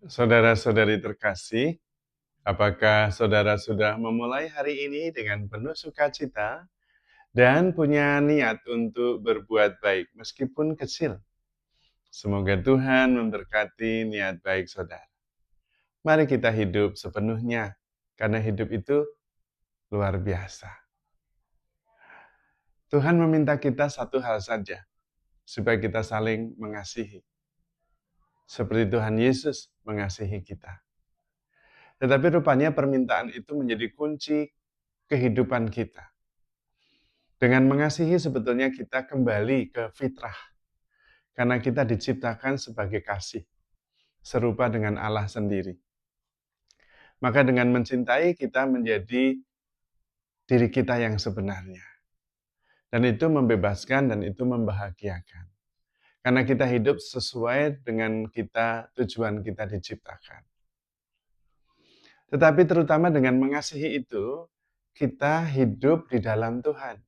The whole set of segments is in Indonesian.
Saudara-saudari terkasih, apakah saudara sudah memulai hari ini dengan penuh sukacita dan punya niat untuk berbuat baik meskipun kecil? Semoga Tuhan memberkati niat baik saudara. Mari kita hidup sepenuhnya, karena hidup itu luar biasa. Tuhan meminta kita satu hal saja, supaya kita saling mengasihi. Seperti Tuhan Yesus mengasihi kita. Tetapi rupanya permintaan itu menjadi kunci kehidupan kita. Dengan mengasihi sebetulnya kita kembali ke fitrah. Karena kita diciptakan sebagai kasih, serupa dengan Allah sendiri. Maka dengan mencintai kita menjadi diri kita yang sebenarnya. Dan itu membebaskan dan itu membahagiakan. Karena kita hidup sesuai dengan tujuan kita diciptakan. Tetapi terutama dengan mengasihi itu, kita hidup di dalam Tuhan.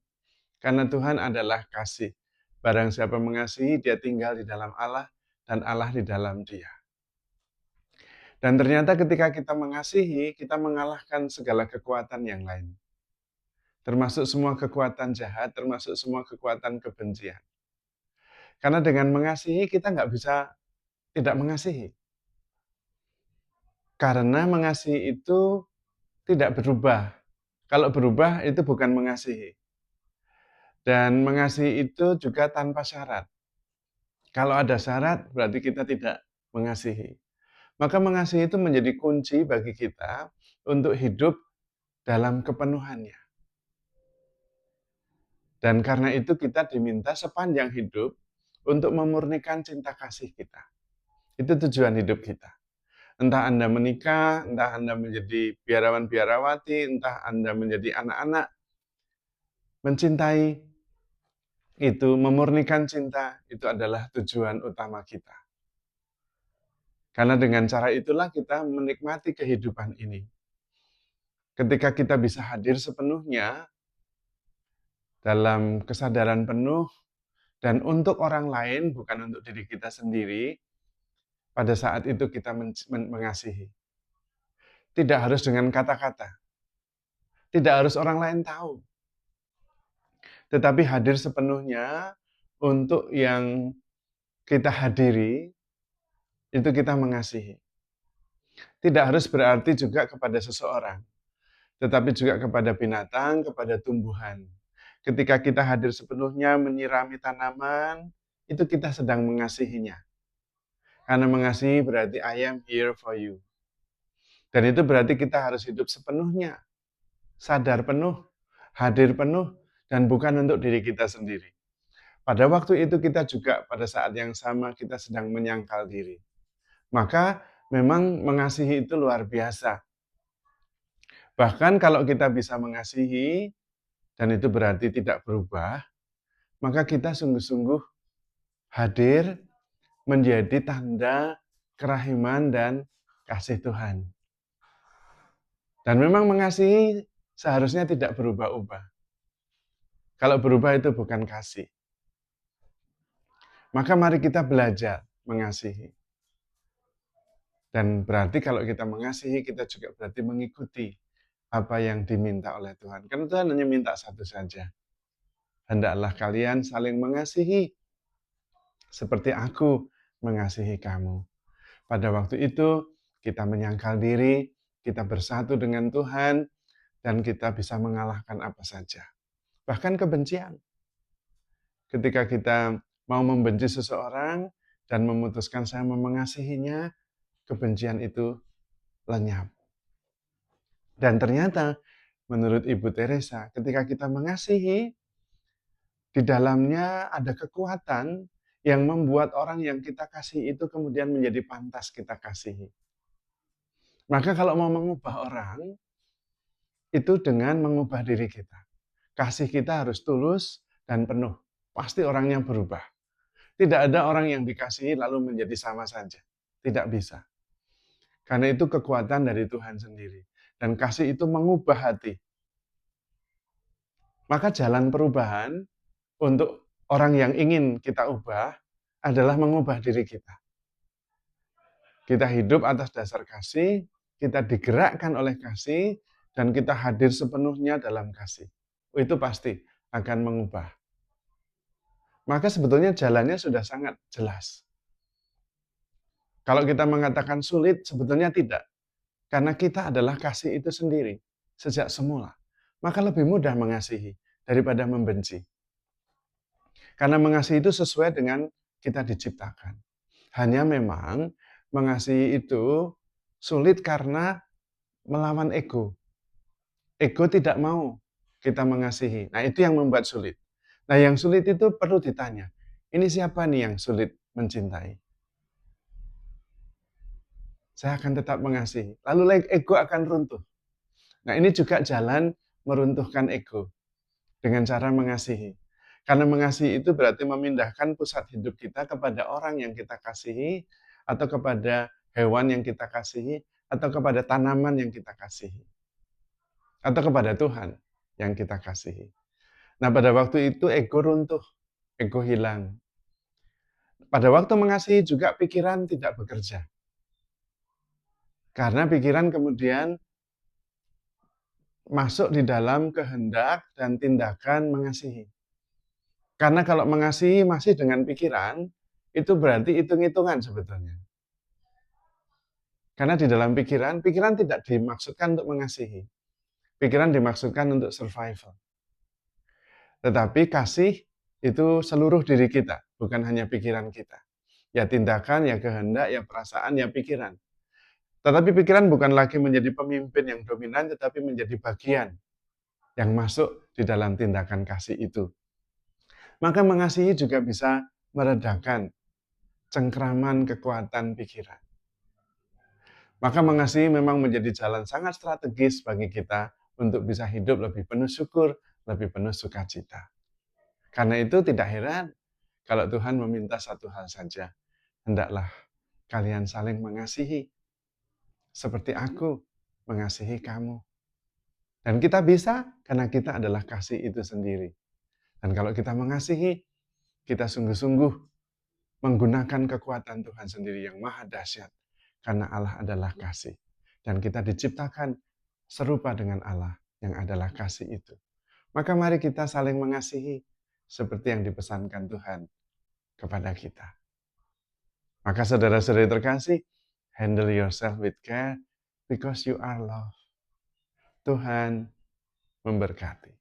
Karena Tuhan adalah kasih. Barang siapa mengasihi, dia tinggal di dalam Allah, dan Allah di dalam dia. Dan ternyata ketika kita mengasihi, kita mengalahkan segala kekuatan yang lain. Termasuk semua kekuatan jahat, termasuk semua kekuatan kebencian. Karena dengan mengasihi, kita nggak bisa tidak mengasihi. Karena mengasihi itu tidak berubah. Kalau berubah, itu bukan mengasihi. Dan mengasihi itu juga tanpa syarat. Kalau ada syarat, berarti kita tidak mengasihi. Maka mengasihi itu menjadi kunci bagi kita untuk hidup dalam kepenuhannya. Dan karena itu kita diminta sepanjang hidup untuk memurnikan cinta kasih kita. Itu tujuan hidup kita. Entah Anda menikah, entah Anda menjadi biarawan-biarawati, entah Anda menjadi anak-anak, mencintai itu, memurnikan cinta, itu adalah tujuan utama kita. Karena dengan cara itulah kita menikmati kehidupan ini. Ketika kita bisa hadir sepenuhnya dalam kesadaran penuh dan untuk orang lain, bukan untuk diri kita sendiri, pada saat itu kita mengasihi. Tidak harus dengan kata-kata. Tidak harus orang lain tahu. Tetapi hadir sepenuhnya untuk yang kita hadiri, itu kita mengasihi. Tidak harus berarti juga kepada seseorang, tetapi juga kepada binatang, kepada tumbuhan. Ketika kita hadir sepenuhnya menyirami tanaman, itu kita sedang mengasihinya. Karena mengasihi berarti I am here for you. Dan itu berarti kita harus hidup sepenuhnya, sadar penuh, hadir penuh, dan bukan untuk diri kita sendiri. Pada waktu itu kita juga pada saat yang sama kita sedang menyangkal diri. Maka memang mengasihi itu luar biasa. Bahkan kalau kita bisa mengasihi, dan itu berarti tidak berubah, maka kita sungguh-sungguh hadir menjadi tanda kerahiman dan kasih Tuhan. Dan memang mengasihi seharusnya tidak berubah-ubah. Kalau berubah itu bukan kasih. Maka mari kita belajar mengasihi. Dan berarti kalau kita mengasihi, kita juga berarti mengikuti apa yang diminta oleh Tuhan. Karena Tuhan hanya minta satu saja. Hendaklah kalian saling mengasihi seperti aku mengasihi kamu. Pada waktu itu, kita menyangkal diri, kita bersatu dengan Tuhan, dan kita bisa mengalahkan apa saja. Bahkan kebencian. Ketika kita mau membenci seseorang dan memutuskan saya mau mengasihinya, kebencian itu lenyap. Dan ternyata, menurut Ibu Teresa, ketika kita mengasihi, di dalamnya ada kekuatan yang membuat orang yang kita kasih itu kemudian menjadi pantas kita kasihi. Maka kalau mau mengubah orang, itu dengan mengubah diri kita. Kasih kita harus tulus dan penuh. Pasti orangnya berubah. Tidak ada orang yang dikasihi lalu menjadi sama saja. Tidak bisa. Karena itu kekuatan dari Tuhan sendiri. Dan kasih itu mengubah hati. Maka jalan perubahan untuk orang yang ingin kita ubah adalah mengubah diri kita. Kita hidup atas dasar kasih, kita digerakkan oleh kasih, dan kita hadir sepenuhnya dalam kasih. Itu pasti akan mengubah. Maka sebetulnya jalannya sudah sangat jelas. Kalau kita mengatakan sulit, sebetulnya tidak. Karena kita adalah kasih itu sendiri, sejak semula. Maka lebih mudah mengasihi daripada membenci. Karena mengasihi itu sesuai dengan kita diciptakan. Hanya memang mengasihi itu sulit karena melawan ego. Ego tidak mau kita mengasihi. Nah, itu yang membuat sulit. Nah, yang sulit itu perlu ditanya. Ini siapa nih yang sulit mencintai? Saya akan tetap mengasihi. Lalu ego akan runtuh. Nah, ini juga jalan meruntuhkan ego dengan cara mengasihi. Karena mengasihi itu berarti memindahkan pusat hidup kita kepada orang yang kita kasihi, atau kepada hewan yang kita kasihi, atau kepada tanaman yang kita kasihi, atau kepada Tuhan yang kita kasihi. Nah, pada waktu itu ego runtuh, ego hilang. Pada waktu mengasihi juga pikiran tidak bekerja. Karena pikiran kemudian masuk di dalam kehendak dan tindakan mengasihi. Karena kalau mengasihi masih dengan pikiran, itu berarti hitung-hitungan sebetulnya. Karena di dalam pikiran, pikiran tidak dimaksudkan untuk mengasihi. Pikiran dimaksudkan untuk survival. Tetapi kasih itu seluruh diri kita, bukan hanya pikiran kita. Ya tindakan, ya kehendak, ya perasaan, ya pikiran. Tetapi pikiran bukan lagi menjadi pemimpin yang dominan, tetapi menjadi bagian yang masuk di dalam tindakan kasih itu. Maka mengasihi juga bisa meredakan cengkraman kekuatan pikiran. Maka mengasihi memang menjadi jalan sangat strategis bagi kita untuk bisa hidup lebih penuh syukur, lebih penuh sukacita. Karena itu tidak heran kalau Tuhan meminta satu hal saja. Hendaklah kalian saling mengasihi seperti aku mengasihi kamu. Dan kita bisa karena kita adalah kasih itu sendiri. Dan kalau kita mengasihi, kita sungguh-sungguh menggunakan kekuatan Tuhan sendiri yang maha dahsyat. Karena Allah adalah kasih. Dan kita diciptakan serupa dengan Allah yang adalah kasih itu. Maka mari kita saling mengasihi seperti yang dipesankan Tuhan kepada kita. Maka saudara-saudari terkasih, handle yourself with care because you are love. Tuhan memberkati.